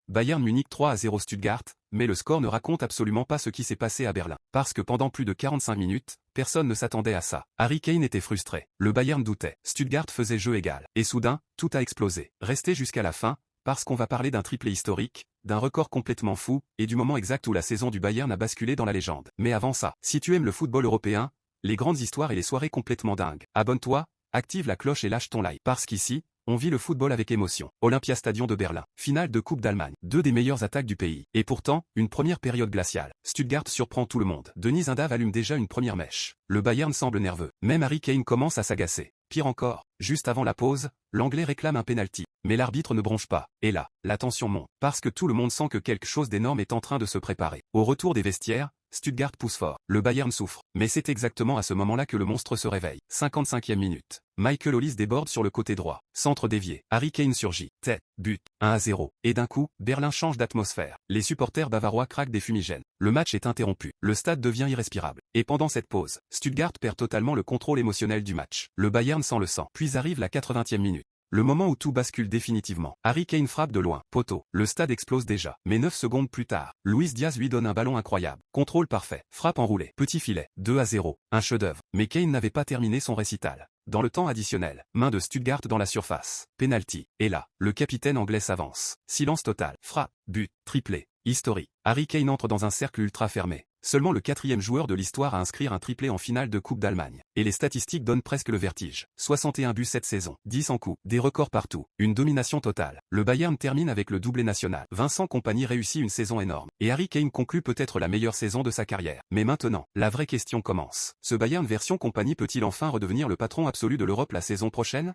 Bayern Munich 3-0 Stuttgart, mais le score ne raconte absolument pas ce qui s'est passé à Berlin. Parce que pendant plus de 45 minutes, personne ne s'attendait à ça. Harry Kane était frustré. Le Bayern doutait. Stuttgart faisait jeu égal. Et soudain, tout a explosé. Restez jusqu'à la fin, parce qu'on va parler d'un triplé historique, d'un record complètement fou, et du moment exact où la saison du Bayern a basculé dans la légende. Mais avant ça, si tu aimes le football européen, les grandes histoires et les soirées complètement dingues, abonne-toi, active la cloche et lâche ton like. Parce qu'ici, on vit le football avec émotion. Olympiastadion de Berlin. Finale de Coupe d'Allemagne. Deux des meilleures attaques du pays. Et pourtant, une première période glaciale. Stuttgart surprend tout le monde. Denis Zindave allume déjà une première mèche. Le Bayern semble nerveux. Même Harry Kane commence à s'agacer. Pire encore, juste avant la pause, l'Anglais réclame un penalty. Mais l'arbitre ne bronche pas. Et là, la tension monte. Parce que tout le monde sent que quelque chose d'énorme est en train de se préparer. Au retour des vestiaires, Stuttgart pousse fort. Le Bayern souffre. Mais c'est exactement à ce moment-là que le monstre se réveille. 55e minute. Michael Olise déborde sur le côté droit. Centre dévié. Harry Kane surgit. Tête. But. 1-0. Et d'un coup, Berlin change d'atmosphère. Les supporters bavarois craquent des fumigènes. Le match est interrompu. Le stade devient irrespirable. Et pendant cette pause, Stuttgart perd totalement le contrôle émotionnel du match. Le Bayern sent le sang. Puis arrive la 80e minute. Le moment où tout bascule définitivement. Harry Kane frappe de loin. Poteau. Le stade explose déjà. Mais 9 secondes plus tard, Luis Diaz lui donne un ballon incroyable. Contrôle parfait. Frappe enroulée. Petit filet. 2-0. Un chef-d'œuvre. Mais Kane n'avait pas terminé son récital. Dans le temps additionnel, main de Stuttgart dans la surface. Penalty. Et là, le capitaine anglais s'avance. Silence total. Frappe. But. Triplé. Historique. Harry Kane entre dans un cercle ultra fermé. Seulement le 4e joueur de l'histoire à inscrire un triplé en finale de Coupe d'Allemagne. Et les statistiques donnent presque le vertige. 61 buts cette saison, 10 en coups, des records partout, une domination totale. Le Bayern termine avec le doublé national. Vincent Kompany réussit une saison énorme. Et Harry Kane conclut peut-être la meilleure saison de sa carrière. Mais maintenant, la vraie question commence. Ce Bayern version Kompany peut-il enfin redevenir le patron absolu de l'Europe la saison prochaine ?